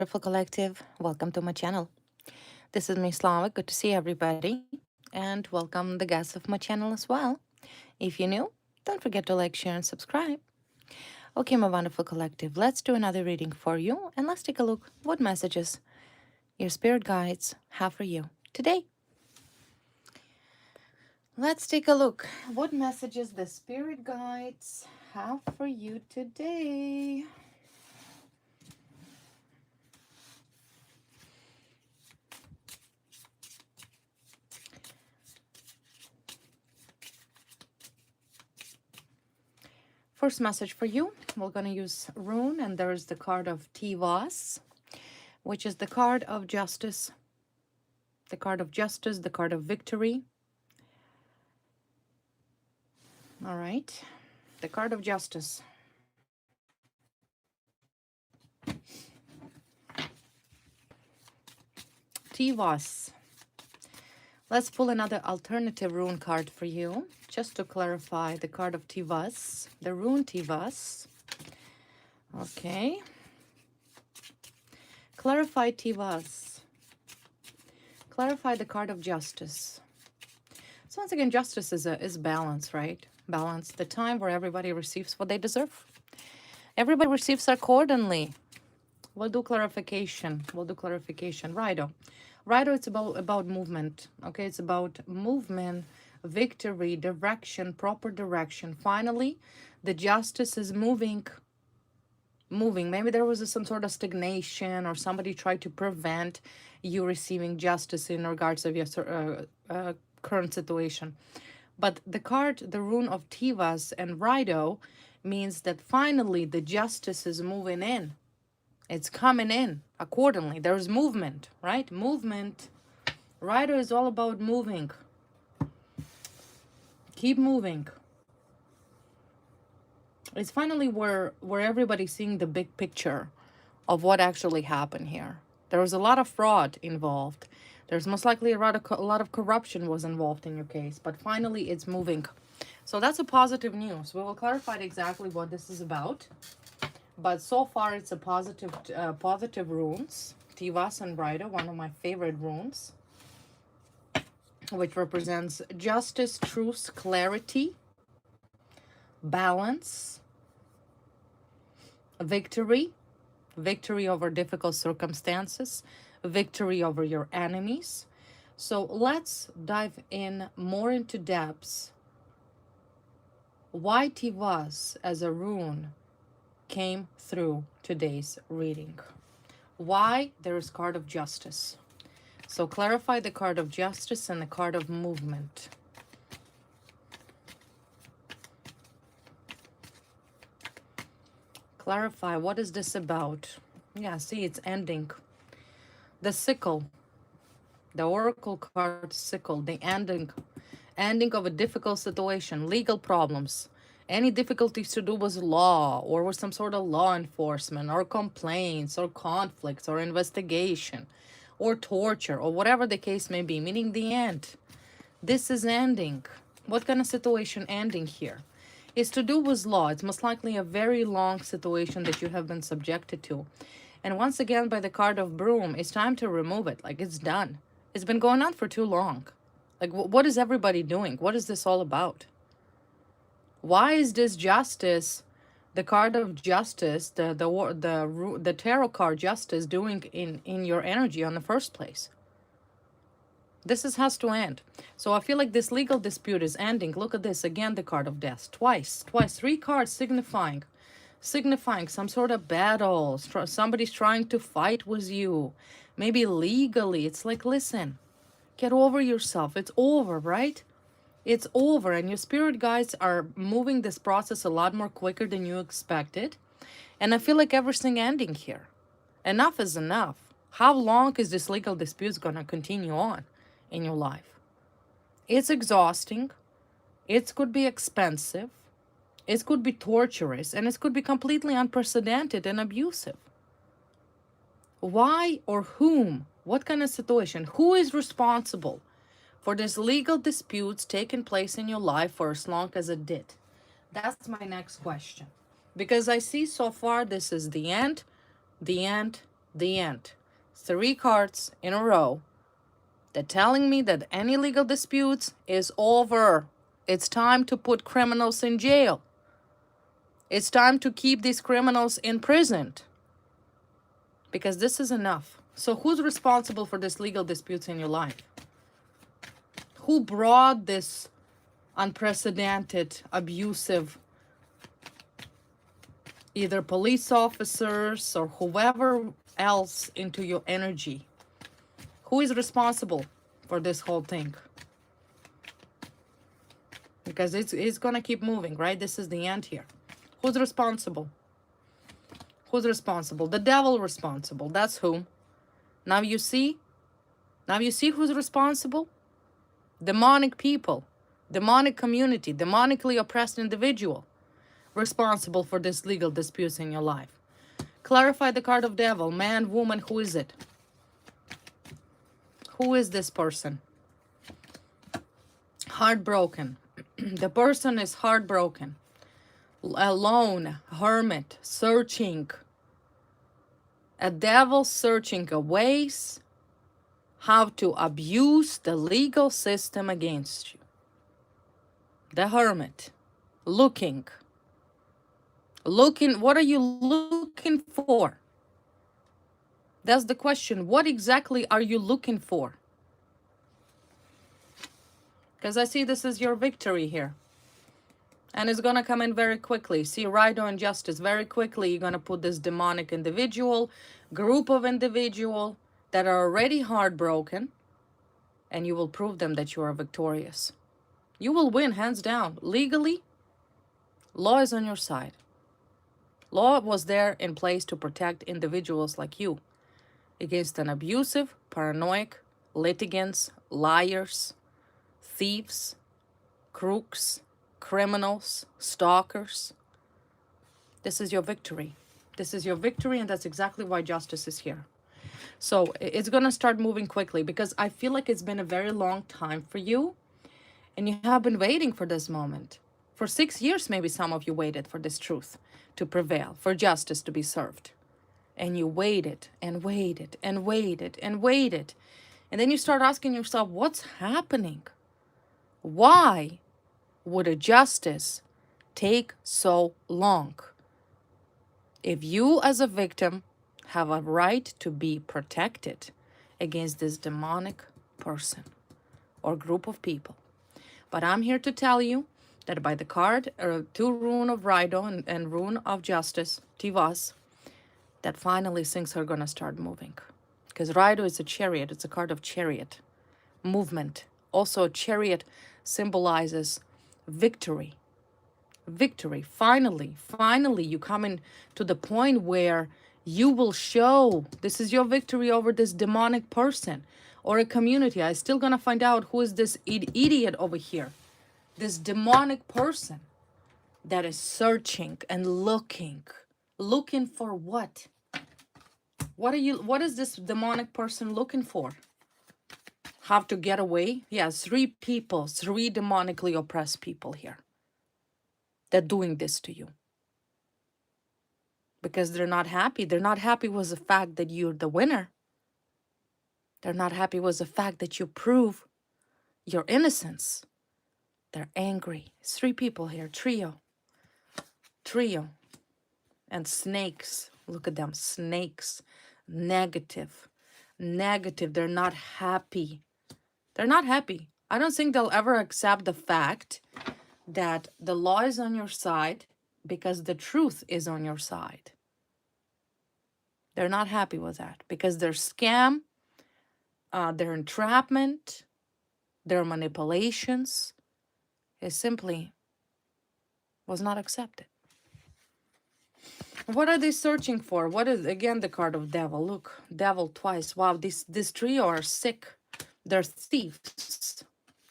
wonderful collective. Welcome to my channel. This is me, Slava. Good to see everybody. And welcome the guests of my channel as well. If you're new, don't forget to like, share, and subscribe. Okay, my wonderful collective, let's do another reading for you. And let's take a look what messages your spirit guides have for you today. Let's take a look what messages the spirit guides have for you today. First message for you, we're going to use Rune, and there's the card of Tivas, which is the card of justice, the card of justice, the card of victory. All right, the card of justice. Tivas. Let's pull another alternative rune card for you, just to clarify the card of Tivas, the rune Tivas. Okay. Clarify Tivas. Clarify the card of justice. So once again, justice is balance, right? Balance, the time where everybody receives what they deserve. Everybody receives accordingly. We'll do clarification. Rido. Rido, it's about movement. Okay, it's about movement, victory, direction, proper direction. Finally, the justice is moving. Maybe there was some sort of stagnation, or somebody tried to prevent you receiving justice in regards of your current situation. But the card, the rune of Tivas and Rido, means that finally the justice is moving in. It's coming in accordingly. There's movement, right? Movement. Rider is all about moving. Keep moving. It's finally where everybody's seeing the big picture of what actually happened here. There was a lot of fraud involved. There's most likely a lot of corruption was involved in your case, but finally it's moving. So that's a positive news. We will clarify exactly what this is about. But so far, it's a positive runes. Tivas and Rider, one of my favorite runes, which represents justice, truth, clarity, balance, victory over difficult circumstances, victory over your enemies. So let's dive in more into depths. Why Tivas as a rune came through today's reading. Why there is card of justice. So clarify the card of justice and the card of movement. Clarify, what is this about? Yeah, see, it's ending. The sickle, the oracle card sickle, the ending of a difficult situation, legal problems. Any difficulties to do with law or with some sort of law enforcement or complaints or conflicts or investigation or torture or whatever the case may be, meaning the end. This is ending. What kind of situation ending here? Is to do with law. It's most likely a very long situation that you have been subjected to. And once again, by the card of broom, it's time to remove it. Like, it's done. It's been going on for too long. Like, what is everybody doing? What is this all about? Why is this justice, the card of justice, the tarot card justice, doing in your energy on the first place? This has to end. So I feel like this legal dispute is ending. Look at this again, the card of death, twice, 3 cards signifying some sort of battle. Somebody's trying to fight with you, maybe legally. It's like, listen, get over yourself. It's over, right? It's over, and your spirit guides are moving this process a lot more quicker than you expected. And I feel like everything ending here. Enough is enough. How long is this legal dispute going to continue on in your life? It's exhausting. It could be expensive. It could be torturous, and it could be completely unprecedented and abusive. Why or whom? What kind of situation? Who is responsible for these legal disputes taking place in your life for as long as it did? That's my next question. Because I see so far this is the end, The end. 3 cards in a row. They're telling me that any legal disputes is over. It's time to put criminals in jail. It's time to keep these criminals imprisoned. Because this is enough. So who's responsible for these legal disputes in your life? Who brought this unprecedented, abusive, either police officers or whoever else into your energy? Who is responsible for this whole thing? Because it's going to keep moving, right? This is the end here. Who's responsible? Who's responsible? The devil responsible. That's whom. Now you see? Now you see who's responsible? Demonic people, demonic community, demonically oppressed individual responsible for this legal disputes in your life. Clarify the card of devil. Man, woman, who is it? Who is this person? Heartbroken. The person is heartbroken. Alone, hermit, searching. A devil searching a ways how to abuse the legal system against you. The hermit, looking, what are you looking for? That's the question. What exactly are you looking for? Because I see this is your victory here. And it's going to come in very quickly. See, right on justice. Very quickly, you're going to put this demonic individual, group of individual that are already heartbroken, and you will prove them that you are victorious. You will win, hands down. Legally, law is on your side. Law was there in place to protect individuals like you against an abusive, paranoid, litigants, liars, thieves, crooks, criminals, stalkers. This is your victory. This is your victory, and that's exactly why justice is here. So it's going to start moving quickly because I feel like it's been a very long time for you, and you have been waiting for this moment. For 6 years, maybe some of you waited for this truth to prevail, for justice to be served. And you waited and waited and waited and waited. And then you start asking yourself, what's happening? Why would a justice take so long? If you as a victim have a right to be protected against this demonic person or group of people. But I'm here to tell you that by the card, 2 rune of Raido and rune of justice, Tivas, that finally things are going to start moving. Because Raido is a chariot. It's a card of chariot, movement. Also, a chariot symbolizes victory. Victory. Finally, you come in to the point where you will show this is your victory over this demonic person or a community. I'm still going to find out who is this idiot over here. This demonic person that is searching and looking for what? What is this demonic person looking for? How to get away? Yes, 3 people, 3 demonically oppressed people here. They're doing this to you. Because they're not happy. They're not happy with the fact that you're the winner. They're not happy with the fact that you prove your innocence. They're angry. 3 people here, trio. And snakes. Look at them, snakes. Negative. They're not happy. They're not happy. I don't think they'll ever accept the fact that the law is on your side because the truth is on your side. They're not happy with that because their scam, their entrapment, their manipulations is simply was not accepted. What are they searching for? What is, again, the card of devil? Look, devil twice. Wow, this trio are sick. They're thieves.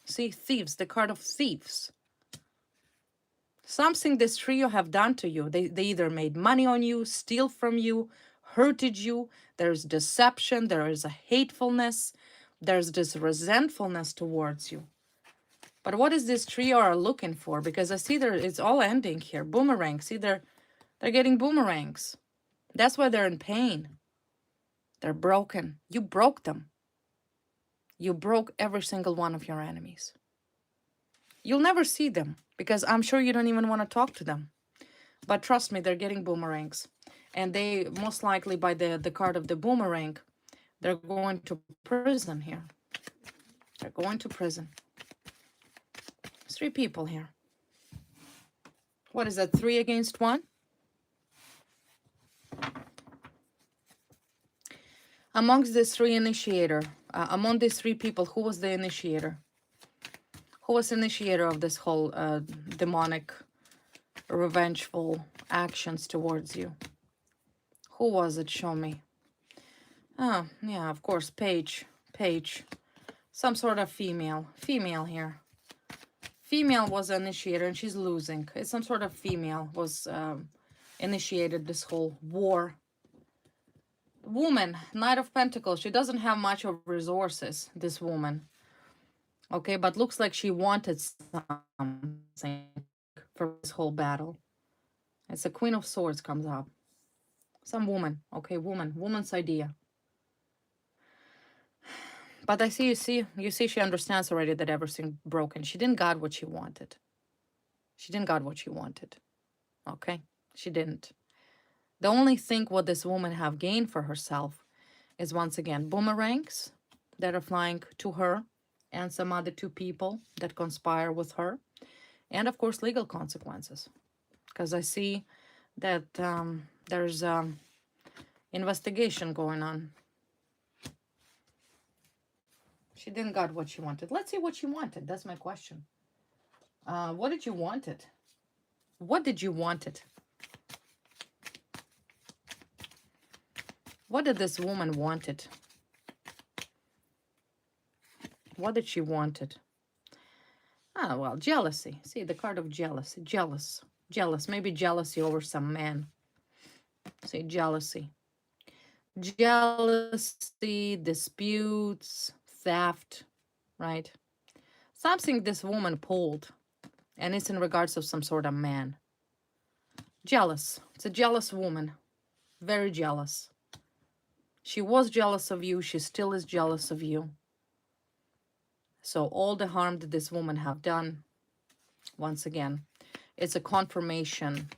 See, thieves, the card of thieves. Something this trio have done to you. They either made money on you, steal from you, hurted you. There's deception. There is a hatefulness. There's this resentfulness towards you. But what is this trio are looking for? Because I see it's all ending here. Boomerang. See, they're getting boomerangs. That's why they're in pain. They're broken. You broke them. You broke every single one of your enemies. You'll never see them because I'm sure you don't even want to talk to them. But trust me, they're getting boomerangs. And they most likely, by the card of the boomerang, they're going to prison here. They're going to prison. 3 people here. What is that, 3 against 1? Amongst these 3 initiator, among these 3 people, who was the initiator? Who was the initiator of this whole demonic, revengeful actions towards you? Who was it? Show me. Oh, yeah, of course, Paige. Paige. Some sort of female. Female here. Female was the initiator, and she's losing. It's some sort of female was initiated this whole war. Woman, Knight of Pentacles. She doesn't have much of resources, this woman. Okay, but looks like she wanted something for this whole battle. It's a Queen of Swords comes up. Some woman. Okay, woman. Woman's idea. But I see, you see she understands already that everything broken. She didn't got what she wanted. She didn't got what she wanted. Okay? She didn't. The only thing what this woman have gained for herself is, once again, boomerangs that are flying to her and some other 2 people that conspire with her. And, of course, legal consequences. Because I see that there's investigation going on. She didn't got what she wanted. Let's see what she wanted. That's my question. What did you want it? What did you want it? What did this woman want it? What did she want it? Ah, well, jealousy. See, the card of jealousy. Jealous. Jealous. Maybe jealousy over some man. See, jealousy. Jealousy, disputes, theft, right? Something this woman pulled, and it's in regards of some sort of man. Jealous. It's a jealous woman. Very jealous. She was jealous of you. She still is jealous of you. So all the harm that this woman have done, once again, it's a confirmation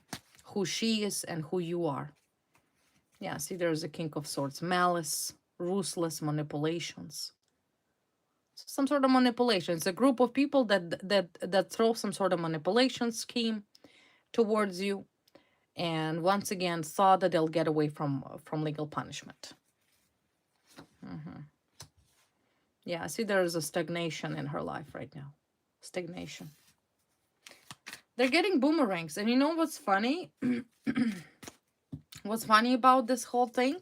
who she is and who you are. Yeah, see, there's a King of Swords. Malice, ruthless manipulations. Some sort of manipulation. It's a group of people that throw some sort of manipulation scheme towards you, and once again thought that they'll get away from legal punishment. Yeah, see, there's a stagnation in her life right now. Stagnation. They're getting boomerangs, and you know what's funny? What's funny about this whole thing?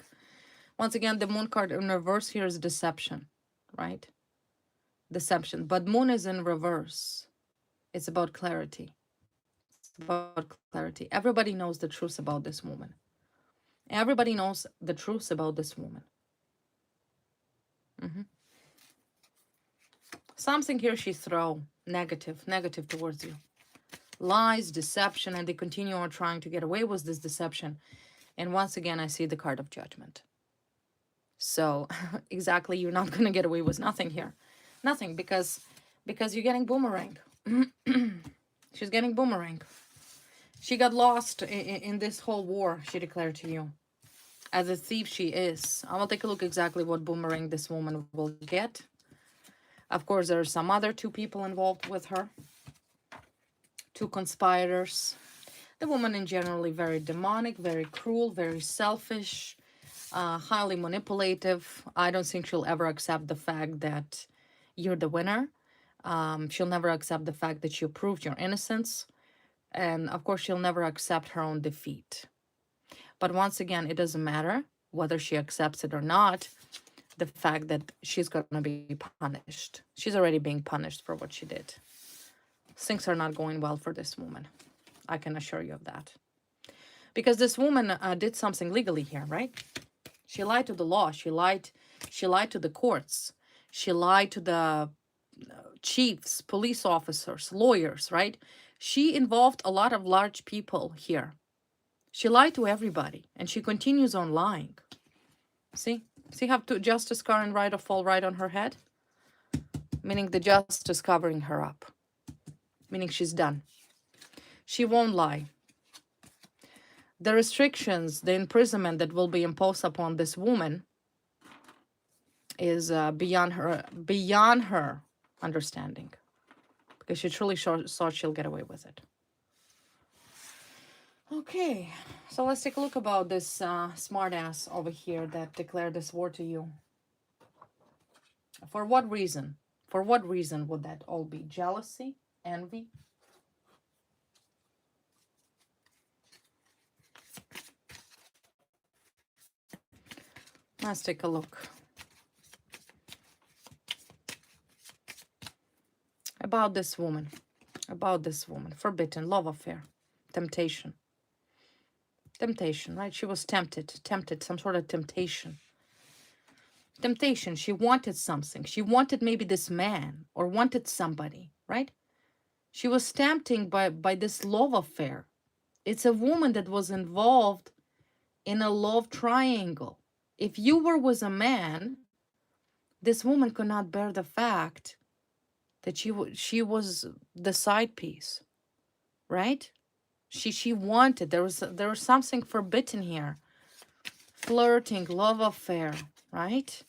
Once again, the Moon card in reverse here is deception, right? Deception. But Moon is in reverse. It's about clarity. It's about clarity. Everybody knows the truth about this woman. Everybody knows the truth about this woman. Something here she throw negative towards you. Lies, deception, and they continue on trying to get away with this deception. And once again, I see the card of Judgment. So exactly, you're not going to get away with nothing here. Nothing, because you're getting boomerang. She's getting boomerang. She got lost in this whole war, she declared to you. As a thief she is. I will take a look exactly what boomerang this woman will get. Of course, there are some other 2 people involved with her. 2 conspirators. The woman in generally very demonic, very cruel, very selfish, highly manipulative. I don't think she'll ever accept the fact that you're the winner. She'll never accept the fact that you proved your innocence. And of course, she'll never accept her own defeat. But once again, it doesn't matter whether she accepts it or not. The fact that she's going to be punished. She's already being punished for what she did. Things are not going well for this woman. I can assure you of that. Because this woman did something legally here, right? She lied to the law. She lied to the courts. She lied to the chiefs, police officers, lawyers, right? She involved a lot of large people here. She lied to everybody, and she continues on lying. See? See, have to justice car and right or fall right on her head, meaning the justice covering her up, meaning she's done. She won't lie. The restrictions, the imprisonment that will be imposed upon this woman is beyond her understanding, because she truly thought she'll get away with it. Okay, so let's take a look about this smartass over here that declared this war to you. For what reason? For what reason would that all be? Jealousy? Envy? Let's take a look. About this woman. Forbidden, love affair, temptation. Temptation, right? She was tempted, some sort of temptation. Temptation, she wanted something. She wanted maybe this man or wanted somebody, right? She was tempted by this love affair. It's a woman that was involved in a love triangle. If you were with a man, this woman could not bear the fact that she was the side piece, right? She wanted, there was something forbidden here. Flirting, love affair, right?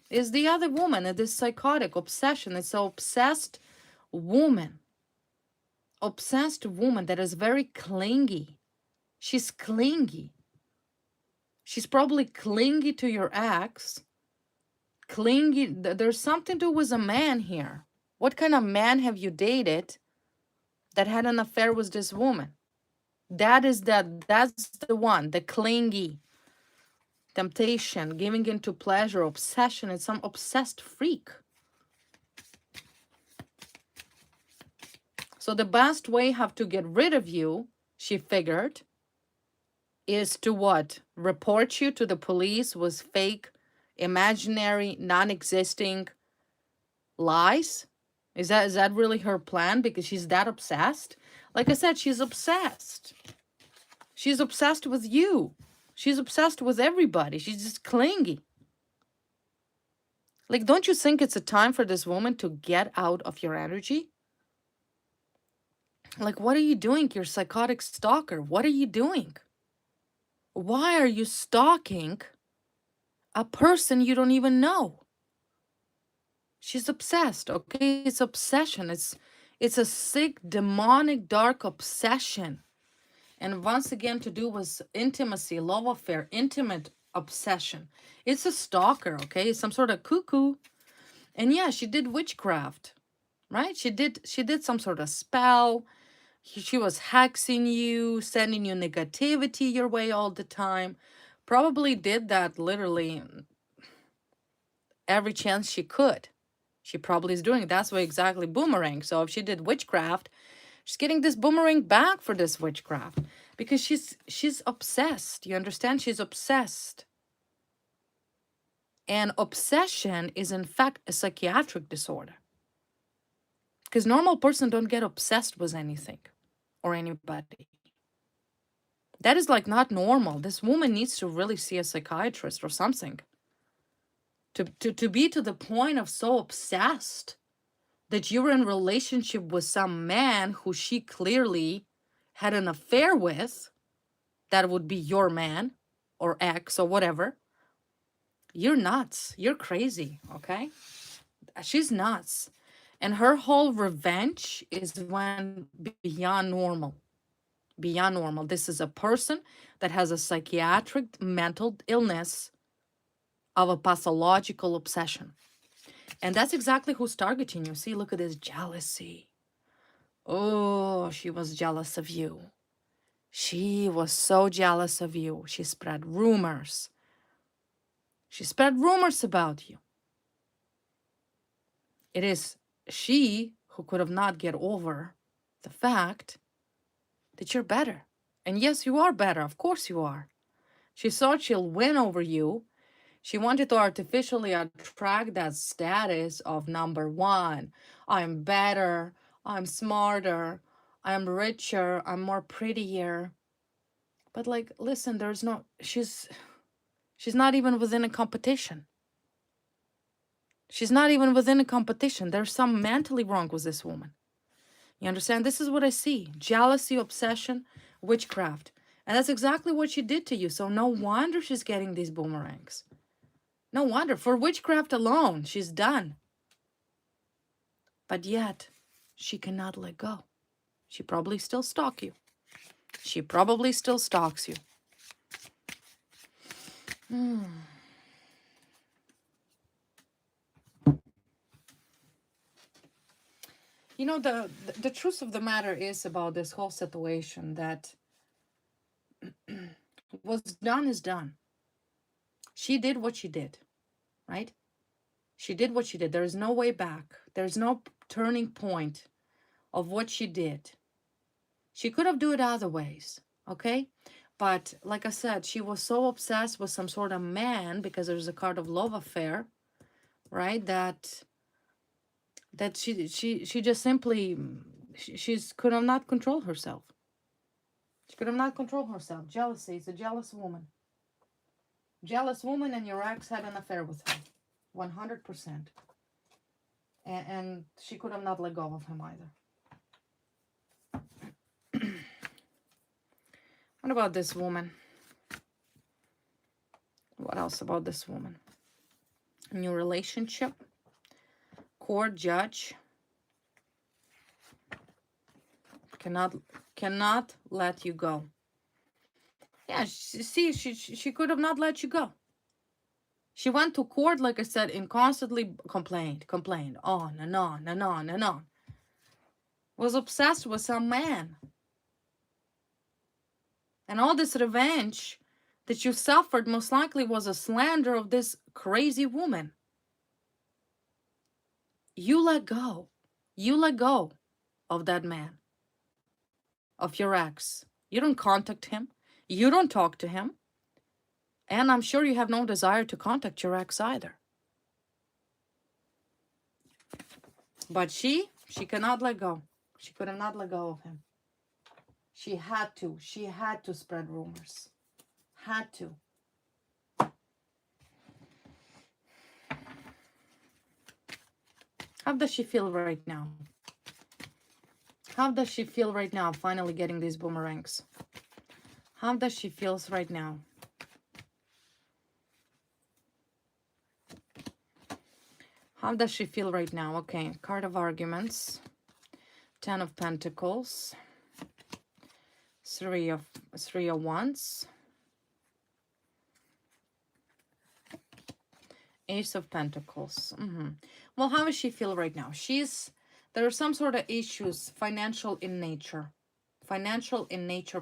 Is the other woman, this psychotic obsession. It's an obsessed woman. Obsessed woman that is very clingy. She's clingy. She's probably clingy to your ex. Clingy. There's something to do with a man here. What kind of man have you dated that had an affair with this woman? That's the one, the clingy. Temptation, giving into pleasure, obsession. It's some obsessed freak. So the best way how to get rid of you, she figured, is to what? Report you to the police with fake, imaginary, non-existing lies? Is that really her plan? Because she's that obsessed? Like I said, she's obsessed. She's obsessed with you. She's obsessed with everybody. She's just clingy. Like, don't you think it's a time for this woman to get out of your energy? Like, what are you doing, you psychotic stalker? What are you doing? Why are you stalking a person you don't even know? She's obsessed, okay? It's obsession. It's a sick, demonic, dark obsession. And once again, to do with intimacy, love affair, intimate obsession. It's a stalker, okay? Some sort of cuckoo. And yeah, she did witchcraft, right? She did some sort of spell. She was hexing you, sending you negativity your way all the time. Probably did that literally every chance she could. She probably is doing it. That's why exactly boomerang. So if she did witchcraft, she's getting this boomerang back for this witchcraft. Because she's obsessed. You understand? She's obsessed. And obsession is in fact a psychiatric disorder. Because normal person don't get obsessed with anything or anybody. That is like not normal. This woman needs to really see a psychiatrist or something. To be to the point of so obsessed that you're in relationship with some man who she clearly had an affair with, that would be your man or ex or whatever. You're nuts. You're crazy, okay? She's nuts. And her whole revenge is when beyond normal. Beyond normal. This is a person that has a psychiatric mental illness of a pathological obsession. And that's exactly who's targeting you. See, look at this jealousy. Oh, she was jealous of you. She was so jealous of you. She spread rumors. She spread rumors about you. It is she who could have not get over the fact that you're better. And yes, you are better. Of course you are. She thought she'll win over you. She wanted to artificially attract that status of number one. I'm better. I'm smarter. I'm richer. I'm more prettier. But like, listen, there's no, she's She's not even within a competition. She's not even within a competition. There's some mentally wrong with this woman. You understand? This is what I see. Jealousy, obsession, witchcraft. And that's exactly what she did to you. So no wonder she's getting these boomerangs. No wonder. For witchcraft alone, she's done. But yet, she cannot let go. She probably still stalks you. She probably still stalks you. You know, the truth of the matter is about this whole situation that what's done is done. She did what she did, right? She did what she did. There is no way back. There's no turning point of what she did. She could have done it other ways, okay? But like I said, she was so obsessed with some sort of man because there's a card of love affair, right? That she just simply she's could have not control herself. She could have not control herself. Jealousy is a jealous woman. Jealous woman, and your ex had an affair with her, 100%. And she could have not let go of him either. What about this woman? What else about this woman? New relationship, court judge, cannot let you go. Yeah, she could have not let you go. She went to court, like I said, and constantly complained on and on and on and on. Was obsessed with some man. And all this revenge that you suffered most likely was a slander of this crazy woman. You let go. You let go of that man, of your ex. You don't contact him. You don't talk to him. And I'm sure you have no desire to contact your ex either. But she cannot let go. She could have not let go of him. She had to spread rumors. Had to. How does she feel right now? How does she feel right now, finally getting these boomerangs? How does she feel right now? How does she feel right now? Okay, card of arguments. 10 of Pentacles. Three of Wands. Ace of Pentacles. Well, how does she feel right now? There are some sort of issues, financial in nature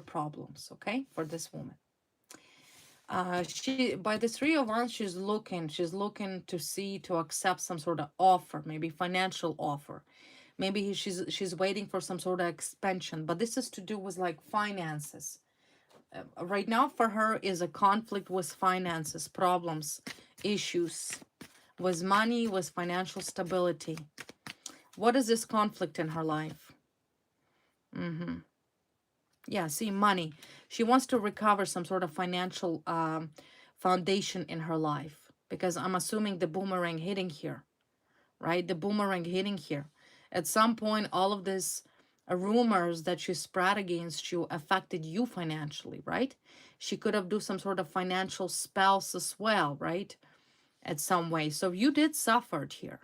problems, okay, for this woman. By the Three of Wands, she's looking to accept some sort of offer, maybe financial offer. Maybe she's waiting for some sort of expansion, but this is to do with like finances. Right now for her is a conflict with finances, problems, issues with money, with financial stability. What is this conflict in her life? Yeah, see, money. She wants to recover some sort of financial foundation in her life, because I'm assuming the boomerang hitting here, right? The boomerang hitting here. At some point, all of this rumors that she spread against you affected you financially, right? She could have do some sort of financial spells as well, right? At some way. So you did suffer here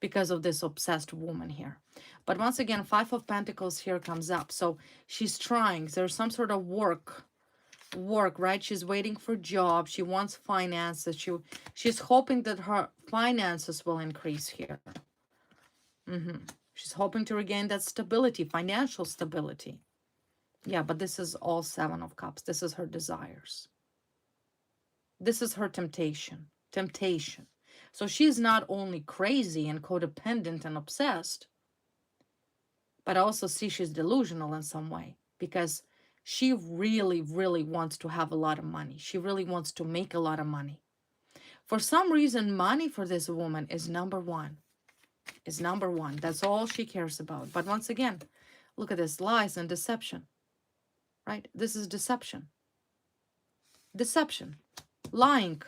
because of this obsessed woman here. But once again, Five of Pentacles here comes up. So she's trying. There's some sort of work, right? She's waiting for job. She wants finances. She's hoping that her finances will increase here. She's hoping to regain that stability, financial stability. Yeah, but this is all Seven of Cups. This is her desires. This is her temptation. So she's not only crazy and codependent and obsessed, but I also see she's delusional in some way, because she really, really wants to have a lot of money. She really wants to make a lot of money. For some reason, money for this woman is number one. That's all she cares about. But once again, look at this, lies and deception, right? This is deception. Lying.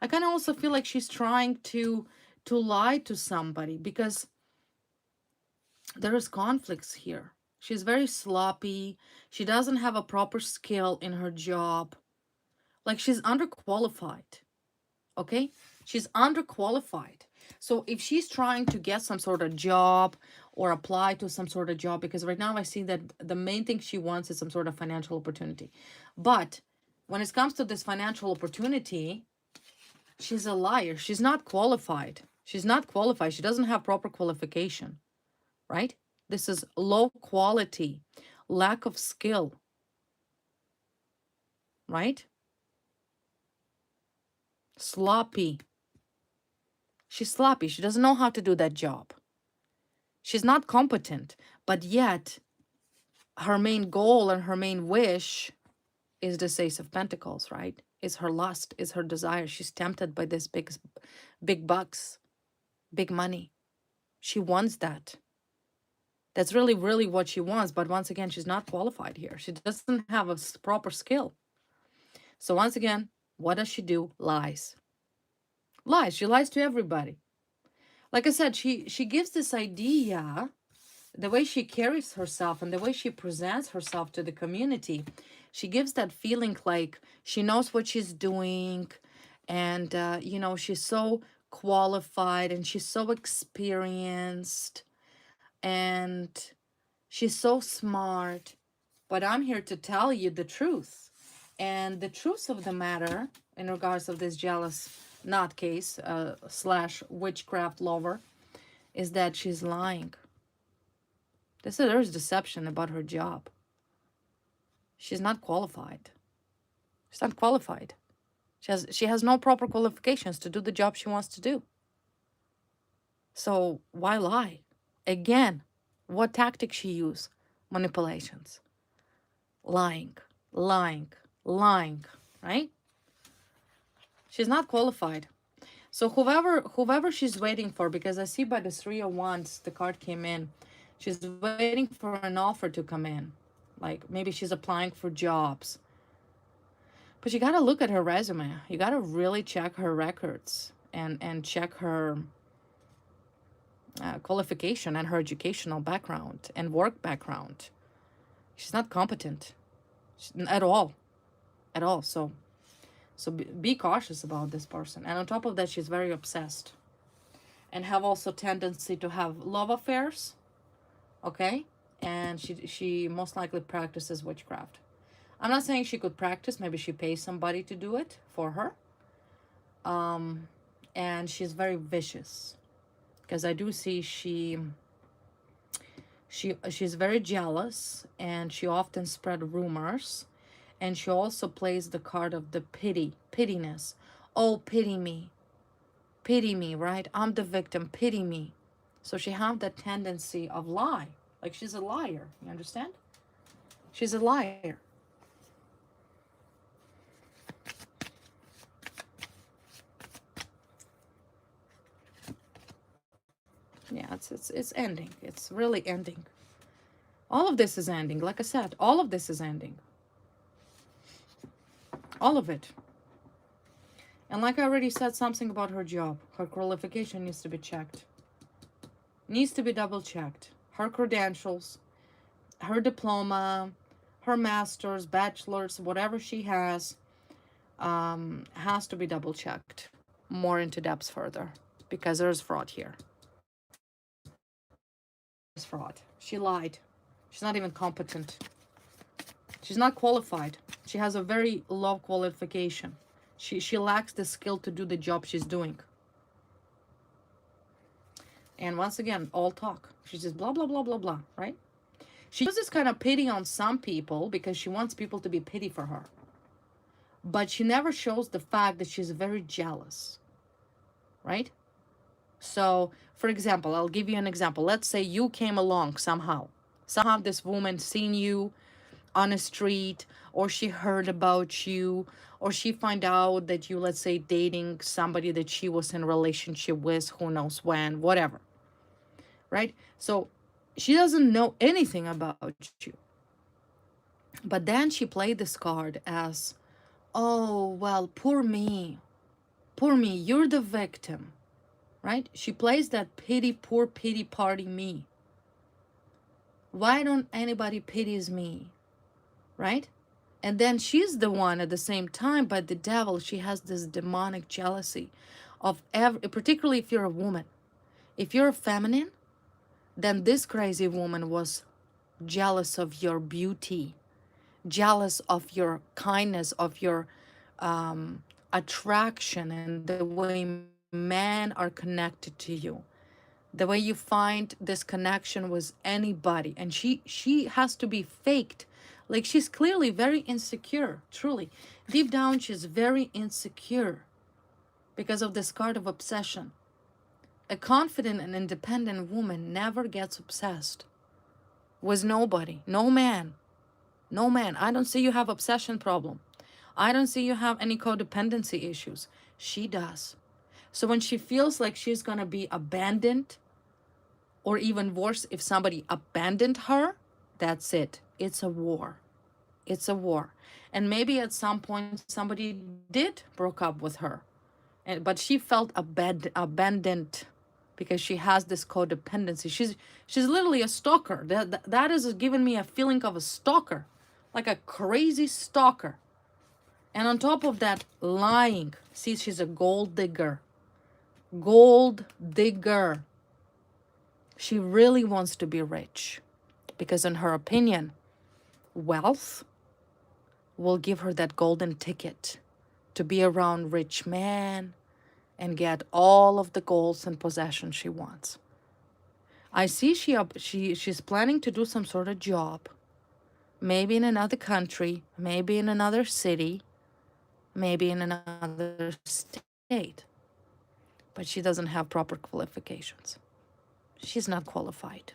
I kind of also feel like she's trying to lie to somebody because there is conflicts here. She's very sloppy. She doesn't have a proper skill in her job. Like she's underqualified. Okay? She's underqualified. So if she's trying to get some sort of job or apply to some sort of job, because right now I see that the main thing she wants is some sort of financial opportunity. But when it comes to this financial opportunity, she's a liar. She's not qualified. She's not qualified. She doesn't have proper qualification, right? This is low quality, lack of skill, right? Sloppy. She's sloppy. She doesn't know how to do that job. She's not competent, but yet her main goal and her main wish is the Ace of Pentacles, right? Is her lust, is her desire. She's tempted by this big bucks, big money. She wants that. That's really what she wants. But once again, she's not qualified here. She doesn't have a proper skill. So once again, what does she do? Lies. Lies. She lies to everybody. Like I said, she gives this idea, the way she carries herself and the way she presents herself to the community, she gives that feeling like she knows what she's doing, and you know, she's so qualified and she's so experienced and she's so smart. But I'm here to tell you the truth. And the truth of the matter in regards of this jealous nutcase slash witchcraft lover is that she's lying. There's deception about her job. She's not qualified. She's not qualified. She has no proper qualifications to do the job she wants to do. So why lie? Again, what tactic she use? Manipulations. Lying, lying, lying, right? She's not qualified. So whoever she's waiting for, because I see by the 3 of Wands, the card came in, she's waiting for an offer to come in. Like maybe she's applying for jobs. But you got to look at her resume. You got to really check her records and check her qualification and her educational background and work background. She's not competent at all. At all. So be cautious about this person. And on top of that, she's very obsessed and have also tendency to have love affairs. Okay? And she most likely practices witchcraft. I'm not saying she could practice. Maybe she pays somebody to do it for her. And she's very vicious. Because I do see she's very jealous. And she often spread rumors. And she also plays the card of the pittiness. Oh, pity me, right? I'm the victim, pity me. So she have that tendency of lie. Like she's a liar, you understand? She's a liar. Yeah, it's ending. It's really ending. All of this is ending. Like I said, all of this is ending. All of it. And like I already said something about her job, her qualification needs to be checked. Needs to be double checked. Her credentials, her diploma, her master's, bachelor's, whatever she has to be double checked more into depth further, because there's fraud here. There's fraud. She lied. She's not even competent. She's not qualified. She has a very low qualification. She lacks the skill to do the job she's doing. And once again, all talk. She's just blah, blah, blah, blah, blah, right? She uses kind of pity on some people because she wants people to be pity for her. But she never shows the fact that she's very jealous, right? So, for example, I'll give you an example. Let's say you came along somehow. Somehow this woman seen you on a street, or she heard about you, or she find out that you, let's say, dating somebody that she was in a relationship with, who knows when, whatever, right? So she doesn't know anything about you. But then she played this card as, oh, well, poor me, you're the victim, right? She plays that pity, poor pity party me. Why don't anybody pities me, right? And then she's the one at the same time, but the devil, she has this demonic jealousy of particularly if you're a woman. If you're a feminine, then this crazy woman was jealous of your beauty, jealous of your kindness, of your attraction, and the way men are connected to you, the way you find this connection with anybody. And she has to be faked. Like, she's clearly very insecure, truly deep down she's very insecure because of this card of obsession. A confident and independent woman never gets obsessed with nobody. No man. No man. I don't see you have obsession problem. I don't see you have any codependency issues. She does. So when she feels like she's going to be abandoned, or even worse, if somebody abandoned her, that's it. It's a war. It's a war. And maybe at some point somebody did broke up with her, but she felt abandoned because she has this codependency. She's literally a stalker. That is giving me a feeling of a stalker, like a crazy stalker. And on top of that, lying. See, she's a gold digger. Gold digger. She really wants to be rich because in her opinion, wealth will give her that golden ticket to be around rich men and get all of the goals and possessions she wants. I see she's planning to do some sort of job, maybe in another country, maybe in another city, maybe in another state, but she doesn't have proper qualifications. She's not qualified.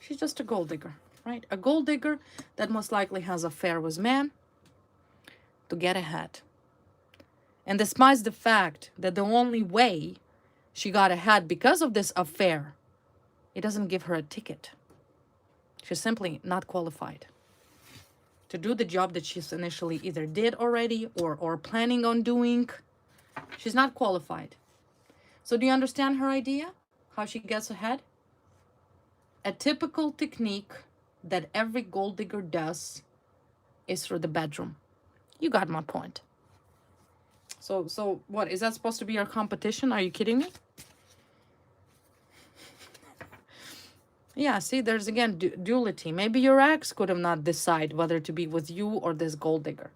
She's just a gold digger, right? A gold digger that most likely has an affair with men to get ahead. And despite the fact that the only way she got ahead because of this affair, it doesn't give her a ticket. She's simply not qualified to do the job that she's initially either did already or planning on doing. She's not qualified. So do you understand her idea? How she gets ahead? A typical technique that every gold digger does is through the bedroom. You got my point. So what, is that supposed to be our competition? Are you kidding me? Yeah, see, there's again duality. Maybe your ex could have not decided whether to be with you or this gold digger.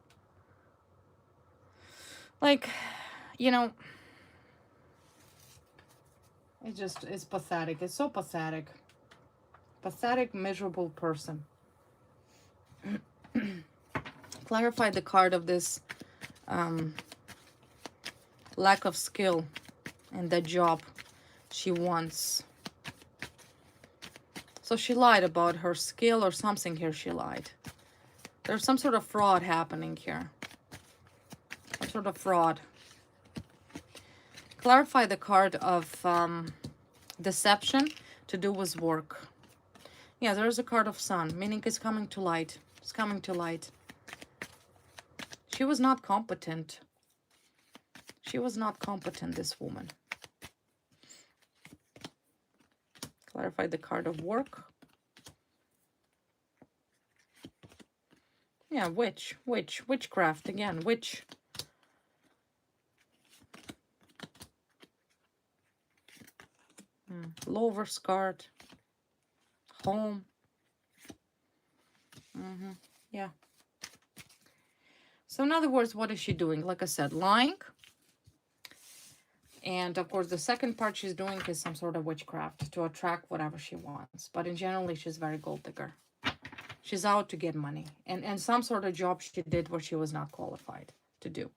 Like, you know, it's pathetic. It's so pathetic. Pathetic, miserable person. Clarify the card of this lack of skill in the job she wants. So she lied about her skill or something here. She lied. There's some sort of fraud happening here. Some sort of fraud. Clarify the card of deception to do with work. Yeah, there's a card of sun, meaning it's coming to light. It's coming to light. She was not competent. She was not competent, this woman. Clarify the card of work. Yeah, witchcraft again, witch. Lower skirt. Home. Yeah. So in other words, what is she doing? Like I said, lying. And of course, the second part she's doing is some sort of witchcraft to attract whatever she wants. But in generally, she's very gold digger. She's out to get money. And some sort of job she did where she was not qualified to do.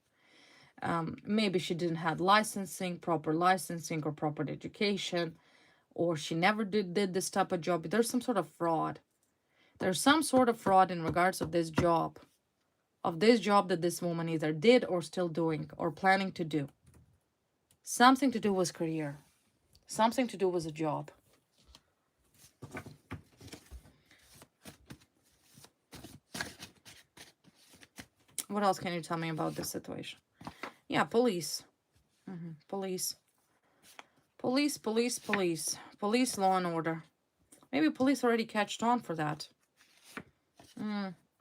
Maybe she didn't have licensing, proper licensing or proper education. Or she never did this type of job. There's some sort of fraud. There's some sort of fraud in regards of this job. Of this job that this woman either did or still doing or planning to do. Something to do with career. Something to do with a job. What else can you tell me about this situation? Yeah, police. Police. Police, police, police. Police, law and order. Maybe police already catched on for that.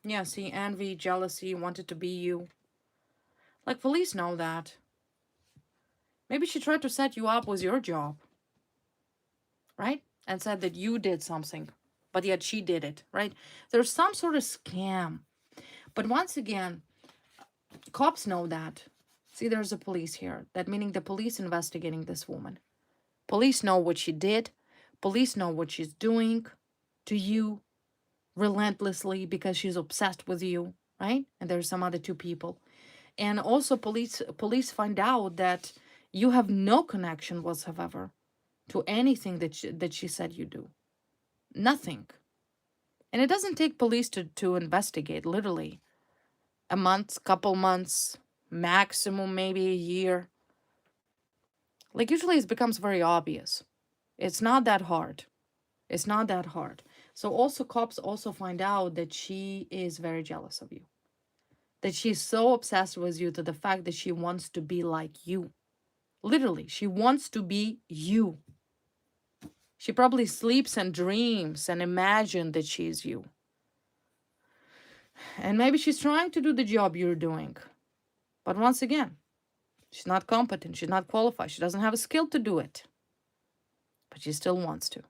Yeah, see, envy, jealousy, wanted to be you. Like, police know that. Maybe she tried to set you up with your job, right? And said that you did something, but yet she did it, right? There's some sort of scam. But once again, cops know that. See, there's a police here. That meaning the police investigating this woman. Police know what she did. Police know what she's doing to you relentlessly because she's obsessed with you, right? And there's some other two people. And also police find out that you have no connection whatsoever to anything that she said you do. Nothing. And it doesn't take police to investigate, literally. A month, couple months, maximum maybe a year. Like, usually it becomes very obvious. It's not that hard. It's not that hard. So also cops also find out that she is very jealous of you. That she's so obsessed with you to the fact that she wants to be like you. Literally, she wants to be you. She probably sleeps and dreams and imagines that she's you. And maybe she's trying to do the job you're doing. But once again, she's not competent. She's not qualified. She doesn't have a skill to do it. But she still wants to.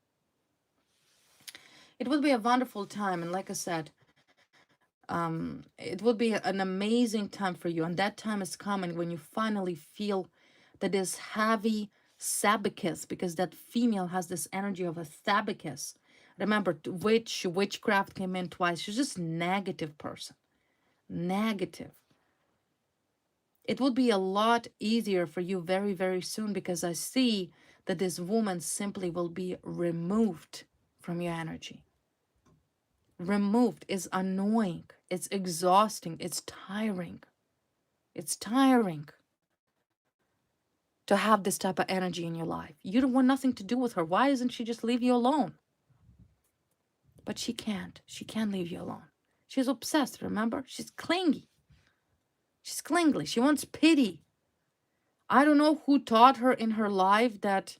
It would be a wonderful time. And like I said, it would be an amazing time for you. And that time is coming when you finally feel that this heavy sabbaticus, because that female has this energy of a sabbaticus. Remember, witchcraft came in twice. She's just negative person. Negative. It would be a lot easier for you very, very soon, because I see that this woman simply will be removed from your energy. Removed is annoying. It's exhausting. It's tiring. It's tiring to have this type of energy in your life. You don't want nothing to do with her. Why doesn't she just leave you alone? But she can't. She can't leave you alone. She's obsessed, remember? She's clingy. She's clingy. She wants pity. I don't know who taught her in her life that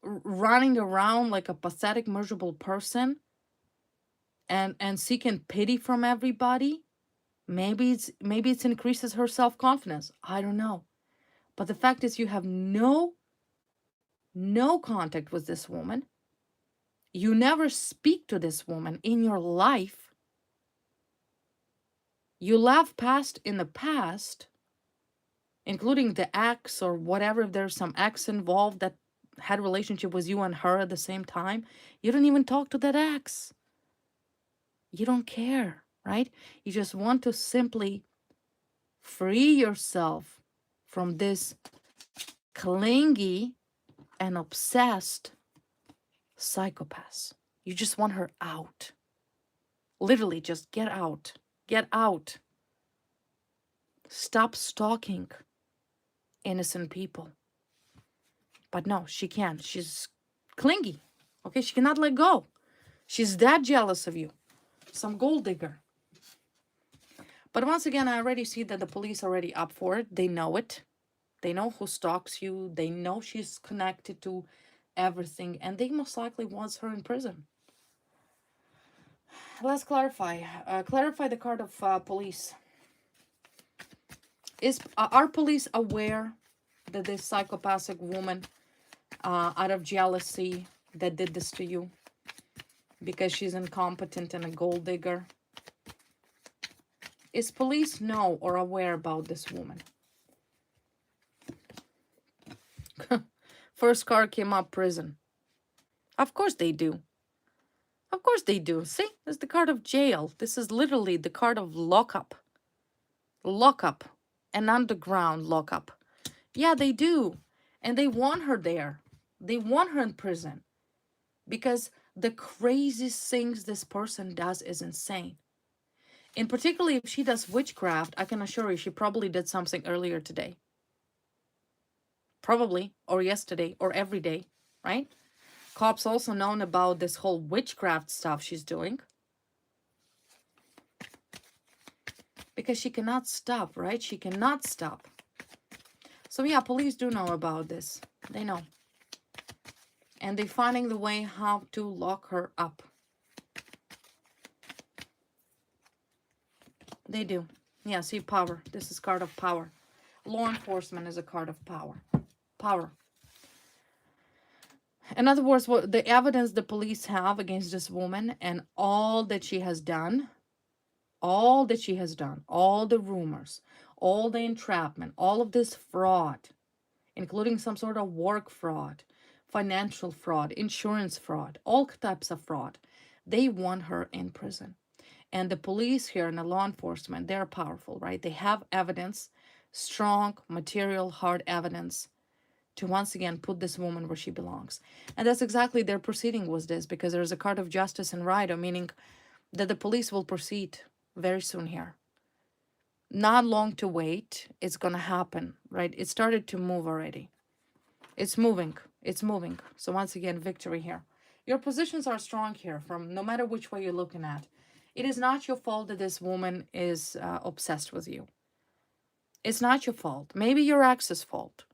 running around like a pathetic, miserable person and seeking pity from everybody, maybe it increases her self-confidence. I don't know. But the fact is, you have no contact with this woman. You never speak to this woman in your life. You laugh past in the past, including the ex or whatever, if there's some ex involved that had a relationship with you and her at the same time. You don't even talk to that ex. You don't care, right? You just want to simply free yourself from this clingy and obsessed psychopath. You just want her out. Literally, just get out. Get out. Stop stalking innocent people. But no, she can't. She's clingy. Okay, she cannot let go. She's that jealous of you. Some gold digger. But once again, I already see that the police are already up for it. They know it. They know who stalks you. They know she's connected to everything. And they most likely want her in prison. Let's clarify. Clarify the card of police. Are police aware that this psychopathic woman, out of jealousy, that did this to you? Because she's incompetent and a gold digger. Is police know or aware about this woman? First card came up, prison. Of course they do. Of course they do. See, it's the card of jail. This is literally the card of lockup. Lockup. An underground lockup. Yeah, they do. And they want her there. They want her in prison. Because the craziest things this person does is insane. And particularly if she does witchcraft, I can assure you she probably did something earlier today. Probably, or yesterday, or every day, right? Cops also known about this whole witchcraft stuff she's doing. because she cannot stop, right? She cannot stop. So yeah, police do know about this. They know. And they're finding the way how to lock her up. They do. Yeah, see, power. This is card of power. Law enforcement is a card of power. Power. In other words, what the evidence the police have against this woman and all that she has done, all that she has done, all the rumors, all the entrapment, all of this fraud, including some sort of work fraud, financial fraud, insurance fraud, all types of fraud, they want her in prison. And the police here and the law enforcement, they're powerful, right? They have evidence, strong, material, hard evidence to once again put this woman where she belongs. And that's exactly their proceeding was this, because there's a card of justice and right, meaning that the police will proceed very soon here. Not long to wait. It's going to happen, right? It started to move already. It's moving. It's moving. So once again, victory here. Your positions are strong here from no matter which way you're looking at. It is not your fault that this woman is obsessed with you. It's not your fault. Maybe your ex's fault.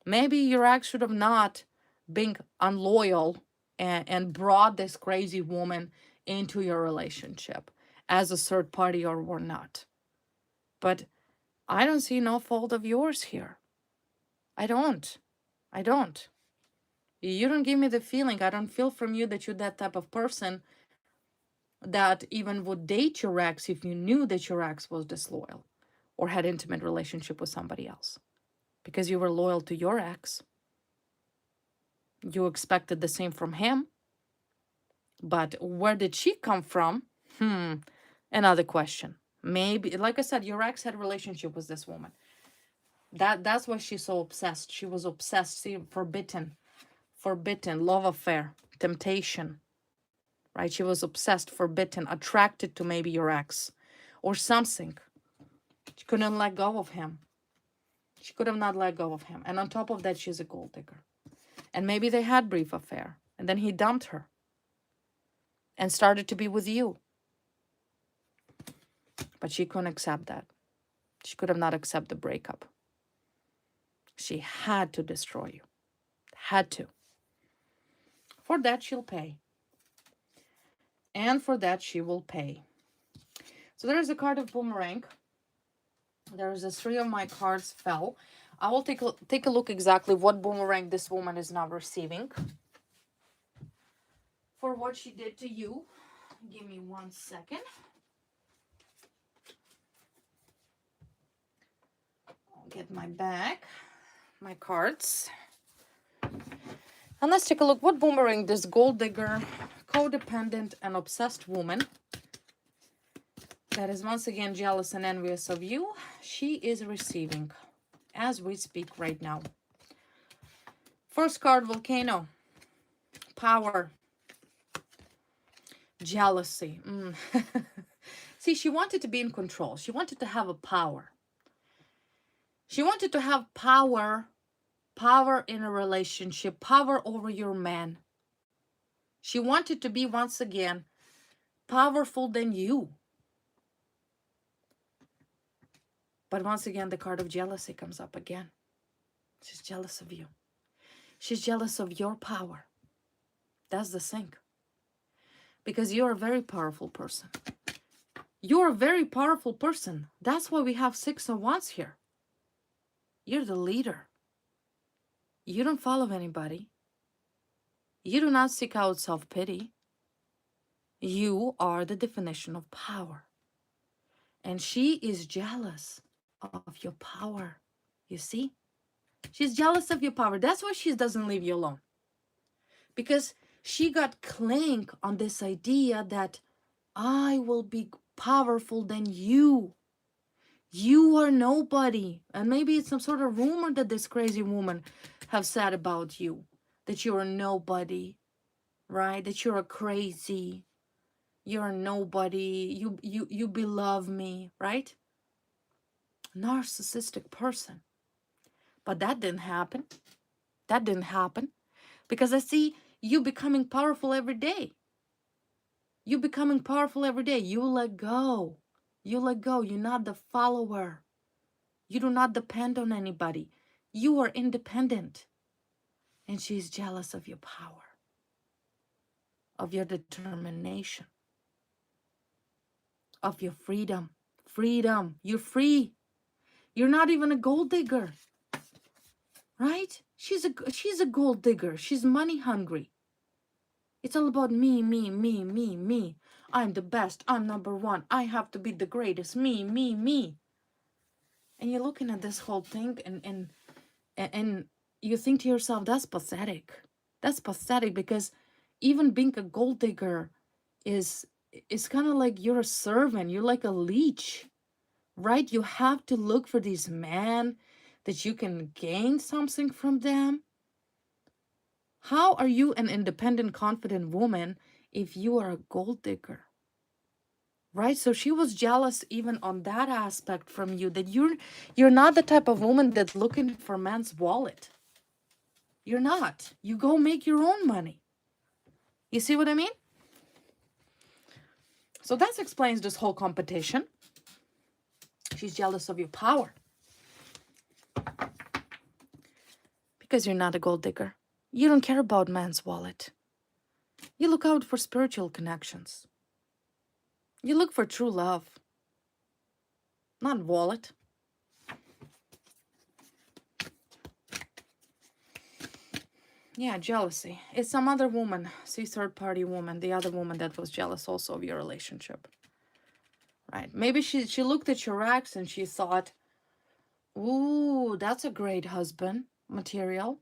Maybe your ex should have not been unloyal and brought this crazy woman into your relationship as a third party or not. But I don't see no fault of yours here. I don't. I don't. You don't give me the feeling. I don't feel from you that you're that type of person that even would date your ex if you knew that your ex was disloyal or had intimate relationship with somebody else. Because you were loyal to your ex. You expected the same from him. But where did she come from? Another question. Maybe, like I said, your ex had a relationship with this woman. That's why she's so obsessed. She was obsessed. See, forbidden, love affair, temptation, right? She was obsessed, forbidden, attracted to maybe your ex or something. She couldn't let go of him. She could have not let go of him. And on top of that, she's a gold digger. And maybe they had brief affair. And then he dumped her and started to be with you. But she couldn't accept that. She could have not accepted the breakup. She had to destroy you. Had to. For that, she'll pay. And for that, she will pay. So there is a card of boomerang. There is a 3 of my cards fell. I will take a look exactly what boomerang this woman is now receiving for what she did to you. Give me 1 second. I'll get my bag, my cards. And let's take a look what boomerang this gold digger, codependent and obsessed woman that is once again jealous and envious of you, she is receiving as we speak right now. First card, volcano. Power. Jealousy. See, she wanted to be in control. She wanted to have a power. She wanted to have power in a relationship, power over your man. She wanted to be, once again, powerful than you. But once again, the card of jealousy comes up again. She's jealous of you. She's jealous of your power. That's the thing. Because you're a very powerful person. You're a very powerful person. That's why we have 6 of Wands here. You're the leader. You don't follow anybody. You do not seek out self-pity. You are the definition of power. And she is jealous of your power. You see? She's jealous of your power. That's why she doesn't leave you alone. Because she got cling on this idea that I will be powerful than you. You are nobody. And maybe it's some sort of rumor that this crazy woman have said about you. That you're a nobody. Right? That you're a crazy. You're a nobody. You beloved me. Right? Narcissistic person. But that didn't happen. That didn't happen. Because I see you becoming powerful every day. You becoming powerful every day. You let go. You let go. You're not the follower. You do not depend on anybody. You are independent. And she's jealous of your power, of your determination, of your freedom. Freedom. You're free. You're not even a gold digger, right? She's a gold digger. She's money hungry. It's all about me, me, me, me, me. I'm the best. I'm number one. I have to be the greatest. Me, me, me. And you're looking at this whole thing and you think to yourself, that's pathetic. That's pathetic, because even being a gold digger is kind of like you're a servant. You're like a leech, right? You have to look for these men that you can gain something from them. How are you an independent, confident woman if you are a gold digger? Right? So she was jealous even on that aspect from you, that you're not the type of woman that's looking for man's wallet. You're not. You go make your own money. You see what I mean? So that explains this whole competition. She's jealous of your power because you're not a gold digger. You don't care about man's wallet. You look out for spiritual connections. You look for true love, not wallet. Yeah, jealousy. It's some other woman, see, third-party woman, the other woman that was jealous also of your relationship. Right? Maybe she looked at your ex and she thought, ooh, that's a great husband material.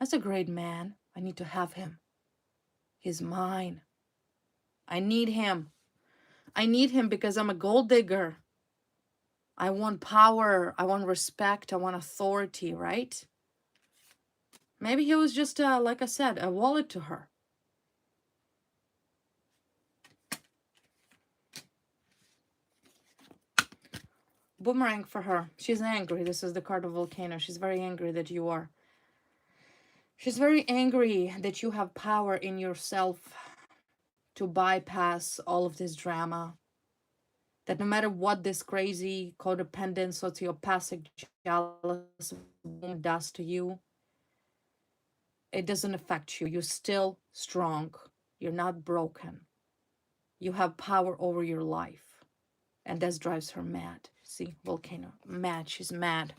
That's a great man. I need to have him. He's mine. I need him. I need him because I'm a gold digger. I want power. I want respect. I want authority, right? Maybe he was just, like I said, a wallet to her. Boomerang for her. She's angry. This is the card of Volcano. She's very angry that you are. She's very angry that you have power in yourself to bypass all of this drama. That no matter what this crazy codependent, sociopathic, jealous woman does to you, it doesn't affect you. You're still strong. You're not broken. You have power over your life. And that drives her mad. See, Volcano, mad. She's mad.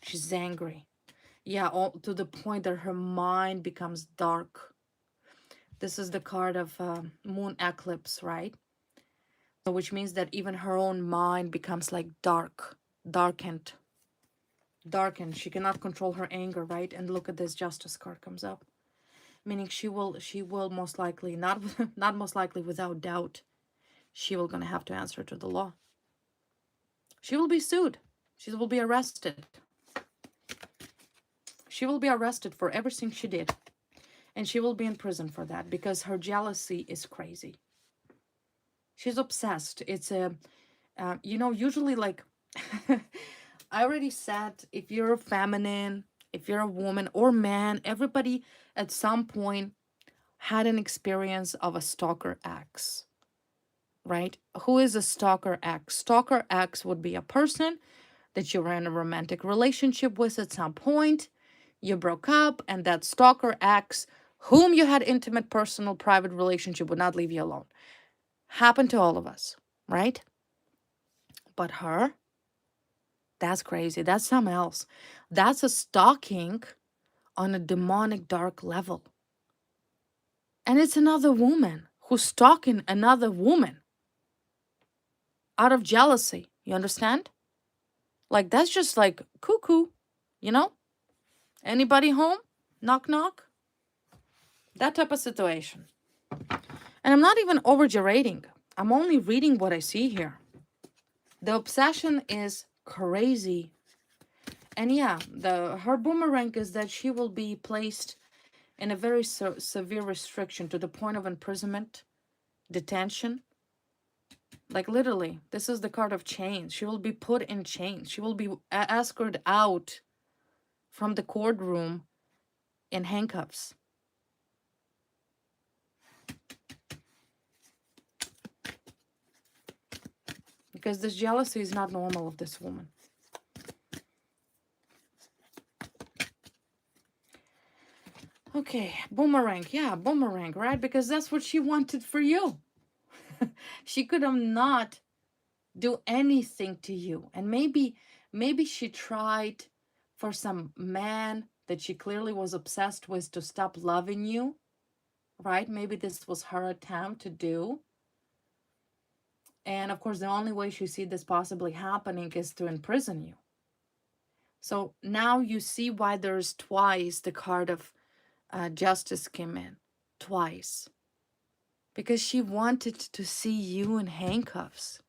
She's angry. Yeah, all to the point that her mind becomes dark. This is the card of moon eclipse, right? So which means that even her own mind becomes like darkened. She cannot control her anger, right? And look at this, Justice card comes up, meaning she will most likely, not most likely, without doubt, she will gonna have to answer to the law. She will be sued. She will be arrested. She will be arrested for everything she did. And she will be in prison for that because her jealousy is crazy. She's obsessed. It's a, usually like, I already said, if you're a feminine, if you're a woman or man, everybody at some point had an experience of a stalker ex, right? Who is a stalker ex? Stalker ex would be a person that you were in a romantic relationship with at some point. You broke up, and that stalker ex, whom you had intimate, personal, private relationship, would not leave you alone. Happened to all of us, right? But her, that's crazy. That's something else. That's a stalking on a demonic, dark level. And it's another woman who's stalking another woman out of jealousy. You understand? Like, that's just like cuckoo, you know? Anybody home? Knock, knock. That type of situation. And I'm not even over-gerating. I'm only reading what I see here. The obsession is crazy. And yeah, her boomerang is that she will be placed in a very severe restriction to the point of imprisonment, detention. Like literally, this is the card of chains. She will be put in chains. She will be escorted out from the courtroom in handcuffs. because this jealousy is not normal of this woman. Okay, boomerang. Yeah, boomerang, right? Because that's what she wanted for you. She could have not do anything to you. And maybe she tried for some man that she clearly was obsessed with to stop loving you, right? Maybe this was her attempt to do. And of course, the only way she see this possibly happening is to imprison you. So now you see why there's twice the card of justice came in. Twice. Because she wanted to see you in handcuffs.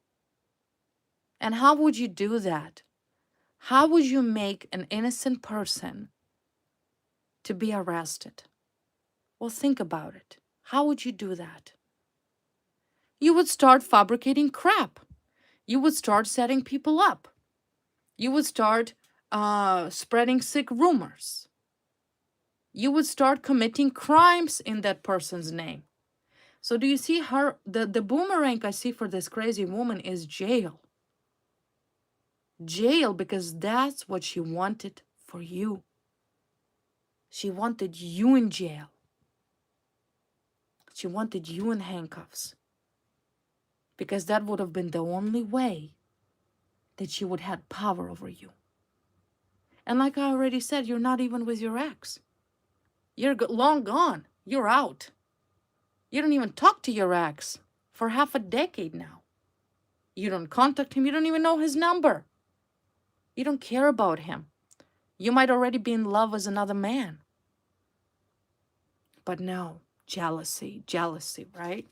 And how would you do that? How would you make an innocent person to be arrested? Well, think about it. How would you do that? You would start fabricating crap. You would start setting people up. You would start spreading sick rumors. You would start committing crimes in that person's name. So do you see her, the boomerang I see for this crazy woman is jail. Jail, because that's what she wanted for you. She wanted you in jail. She wanted you in handcuffs. Because that would have been the only way that she would have power over you. And like I already said, you're not even with your ex. You're long gone. You're out. You don't even talk to your ex for half a decade now. You don't contact him. You don't even know his number. You don't care about him. You might already be in love with another man. But no, jealousy, right?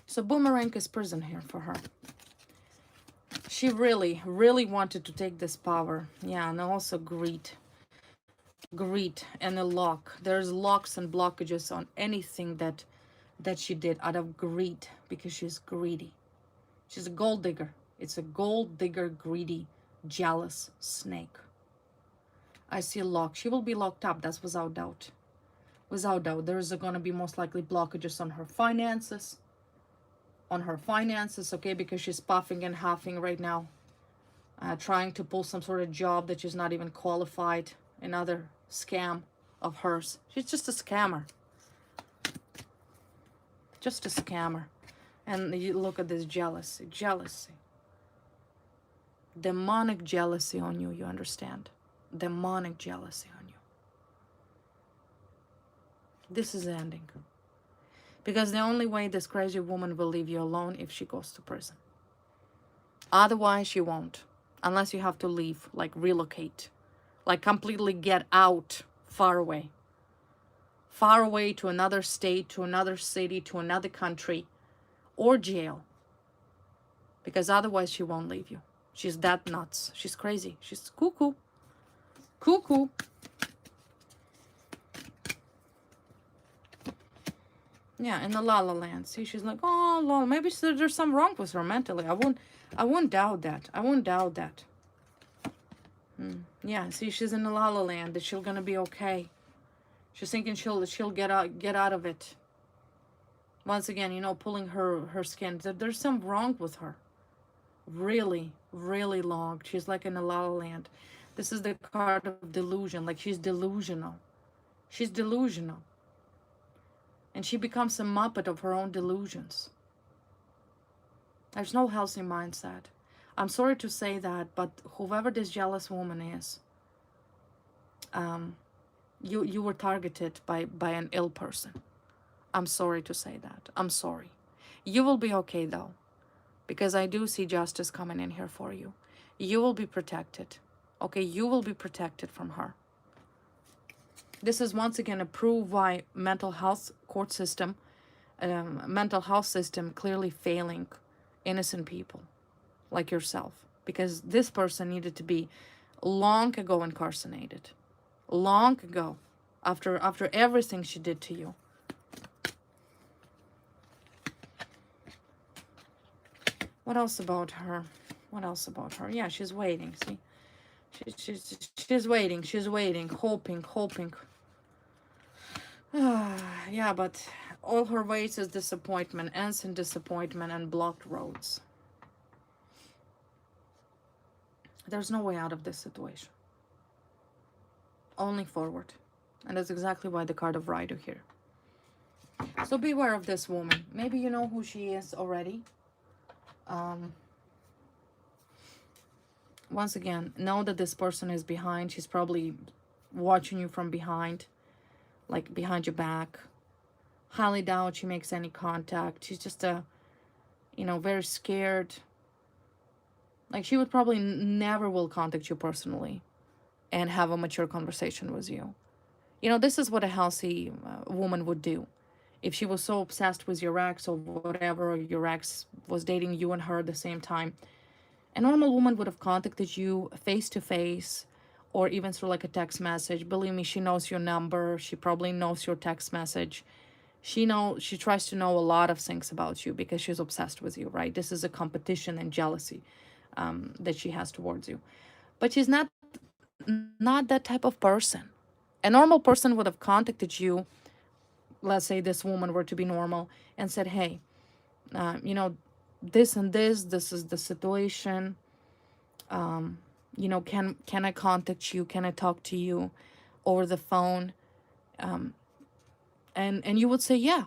So boomerang is prison here for her. She really, really wanted to take this power. Yeah, and also greed. Greed and a lock. There's locks and blockages on anything that she did out of greed, because she's greedy. She's a gold digger. It's a gold digger, greedy, jealous snake. I see a lock. She will be locked up. That's without doubt. Without doubt. There's going to be most likely blockages on her finances. Okay, because she's puffing and huffing right now. Trying to pull some sort of job that she's not even qualified. Another scam of hers. She's just a scammer. Just a scammer. And you look at this jealousy. Jealousy. Demonic jealousy on you, you understand? Demonic jealousy on you. This is ending. Because the only way this crazy woman will leave you alone if she goes to prison. Otherwise, she won't. Unless you have to leave, like relocate. Like completely get out, far away. Far away to another state, to another city, to another country. Or jail. Because otherwise she won't leave you. She's that nuts. She's crazy. She's cuckoo. Cuckoo. Yeah, in the La La Land. See, she's like, oh, lol, maybe there's something wrong with her mentally. I won't doubt that. I won't doubt that. Yeah, see, she's in the La La Land. That she's gonna be okay. She's thinking she'll get out of it. Once again, you know, pulling her skin. There's something wrong with her. Really, really long. She's like in a La La Land. This is the card of delusion. Like she's delusional. She's delusional. And she becomes a muppet of her own delusions. There's no healthy mindset. I'm sorry to say that, but whoever this jealous woman is, you were targeted by an ill person. I'm sorry to say that. I'm sorry. You will be okay though, because I do see justice coming in here for you. You will be protected. Okay, you will be protected from her. This is once again a proof why mental health court system, mental health system clearly failing innocent people like yourself. Because this person needed to be long ago incarcerated. Long ago. After everything she did to you. What else about her? What else about her? Yeah, she's waiting, see? She's waiting, hoping. Yeah, but All her ways is disappointment, ends in disappointment and blocked roads. There's no way out of this situation. Only forward. And that's exactly why the card of Rider here. So beware of this woman. Maybe you know who she is already. Once again, know that this person is behind. She's probably watching you from behind, like behind your back. Highly doubt she makes any contact. She's just very scared. Like she would probably never will contact you personally and have a mature conversation with you. This is what a healthy woman would do. If she was so obsessed with your ex or whatever, or your ex was dating you and her at the same time, a normal woman would have contacted you face to face or even through like a text message. Believe me, she knows your number. She probably knows your text message. She tries to know a lot of things about you because she's obsessed with you, right? This is a competition and jealousy that she has towards you. But she's not that type of person. A normal person would have contacted you. Let's say this woman were to be normal and said, hey, this and this is the situation. Can I contact you? Can I talk to you over the phone? And you would say, yeah,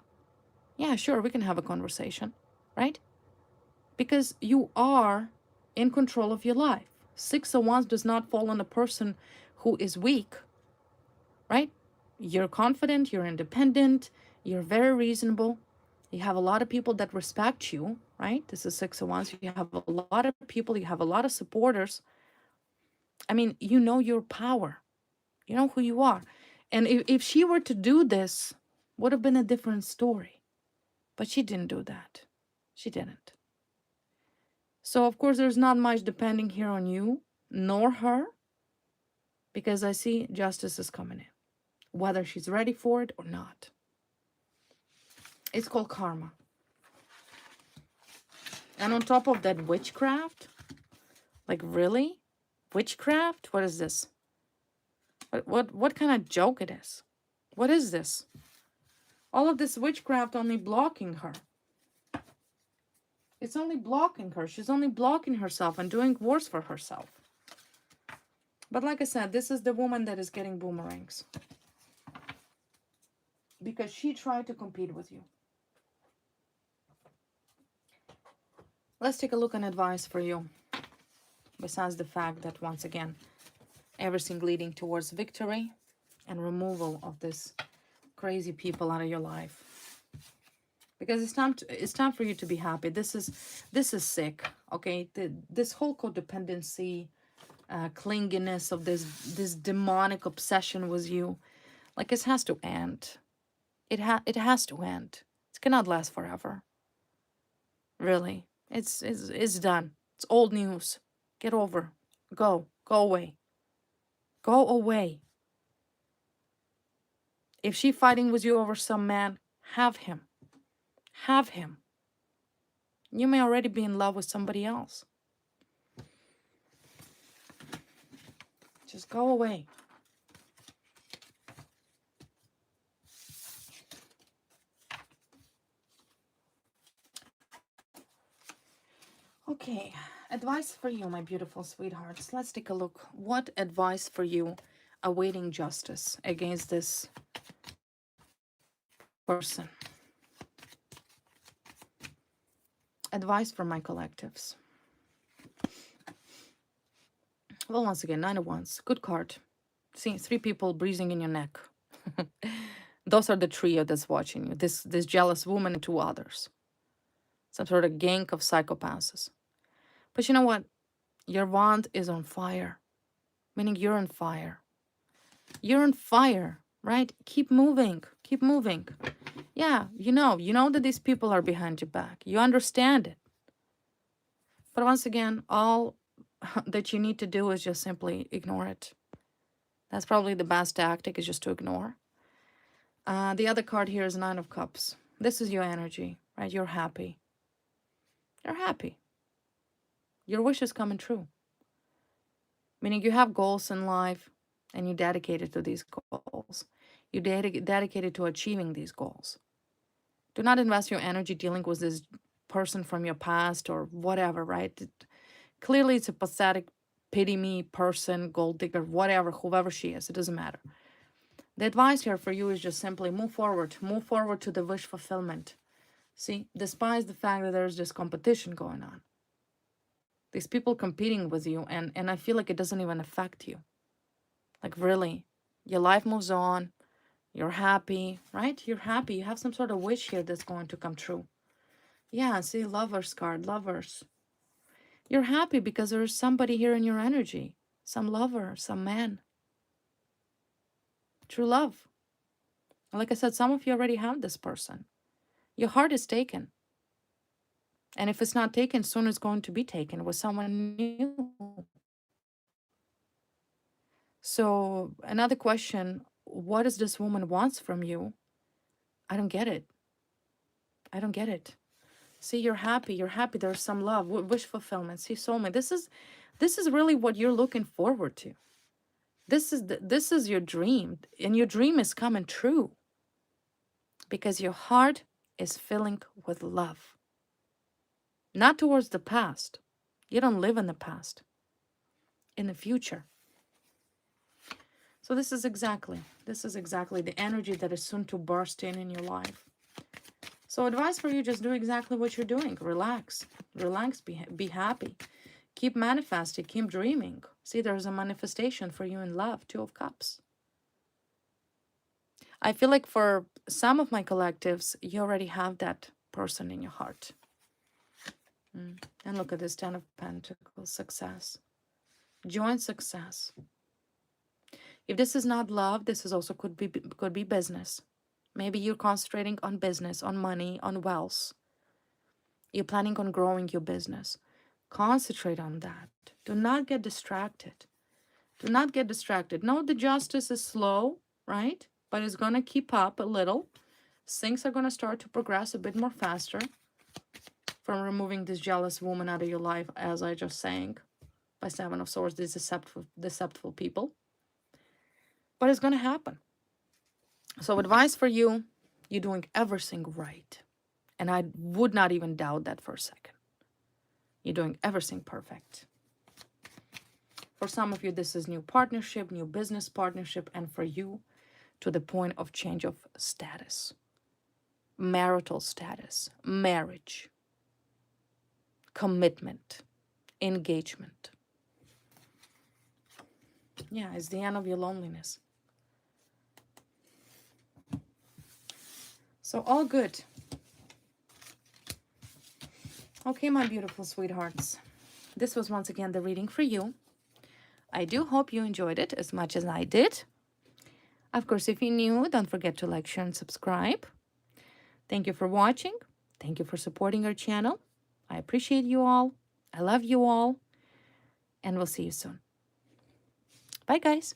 sure, we can have a conversation, right? Because you are in control of your life. 6 of Wands does not fall on a person who is weak, right? You're confident, you're independent, you're very reasonable. You have a lot of people that respect you, right? This is 6 of Wands. You have a lot of people, you have a lot of supporters. I mean, you know your power. You know who you are. And if she were to do this, would have been a different story. But she didn't do that. She didn't. So, of course, there's not much depending here on you, nor her, because I see justice is coming in, whether she's ready for it or not. It's called karma. And on top of that, witchcraft. Like, really? Witchcraft? What is this? What kind of joke it is? What is this? All of this witchcraft only blocking her. It's only blocking her. She's only blocking herself and doing worse for herself. But like I said, this is the woman that is getting boomerangs. Because she tried to compete with you. Let's take a look at advice for you. Besides the fact that, once again, everything leading towards victory and removal of this crazy people out of your life. Because it's time for you to be happy. This is sick, okay? This whole codependency, clinginess of this demonic obsession with you, like, it has to end. It has to end. It cannot last forever. Really, it's done. It's old news. Get over. Go away. Go away. If she fighting with you over some man, have him. Have him. You may already be in love with somebody else. Just go away. Okay, advice for you, my beautiful sweethearts. Let's take a look. What advice for you awaiting justice against this person? Advice from my collectives. Well, once again, 9 of Wands. Good card. See, 3 people breathing in your neck. Those are the trio that's watching you. This jealous woman and 2 others. Some sort of gang of psychopaths. But you know what? Your wand is on fire. Meaning you're on fire. You're on fire, right? Keep moving. Keep moving. Yeah, you know that these people are behind your back. You understand it. But once again, all that you need to do is just simply ignore it. That's probably the best tactic, is just to ignore. The other card here is 9 of Cups. This is your energy, right? You're happy. You're happy. Your wish is coming true. Meaning you have goals in life and you're dedicated to these goals. You're dedicated to achieving these goals. Do not invest your energy dealing with this person from your past or whatever, right? Clearly, it's a pathetic, pity me person, gold digger, whatever, whoever she is. It doesn't matter. The advice here for you is just simply move forward. Move forward to the wish fulfillment. See, despite the fact that there's this competition going on, these people competing with you, and I feel like it doesn't even affect you. Like, really, your life moves on. You're happy, right? You're happy. You have some sort of wish here that's going to come true. Yeah, see, lovers card, lovers. You're happy because there's somebody here in your energy. Some lover, some man. True love. Like I said, some of you already have this person. Your heart is taken. And if it's not taken, soon it's going to be taken with someone new. So another question, what does this woman wants from you? I don't get it. I don't get it. See, you're happy. You're happy. There's some love, wish fulfillment. See, soulmate. This is really what you're looking forward to. This is your dream, and your dream is coming true because your heart is filling with love, not towards the past. You don't live in the past, in the future. So this is exactly the energy that is soon to burst in your life. So advice for you, just do exactly what you're doing. Relax, be happy. Keep manifesting, keep dreaming. See, there's a manifestation for you in love, 2 of Cups. I feel like for some of my collectives, you already have that person in your heart. And look at this 10 of Pentacles, success. Joint success. If this is not love, this is also could be business. Maybe you're concentrating on business, on money, on wealth. You're planning on growing your business. Concentrate on that. Do not get distracted. Do not get distracted. No, the justice is slow, right? But it's going to keep up a little. Things are going to start to progress a bit more faster from removing this jealous woman out of your life, as I just sang, by 7 of Swords, these deceptive people. But it's going to happen. So advice for you, you're doing everything right. And I would not even doubt that for a second. You're doing everything perfect. For some of you, this is new partnership, new business partnership, and for you, to the point of change of status. Marital status, marriage, commitment, engagement. Yeah, it's the end of your loneliness. So all good. Okay, my beautiful sweethearts. This was once again the reading for you. I do hope you enjoyed it as much as I did. Of course, if you're new, don't forget to like, share, and subscribe. Thank you for watching. Thank you for supporting our channel. I appreciate you all. I love you all. And we'll see you soon. Bye, guys.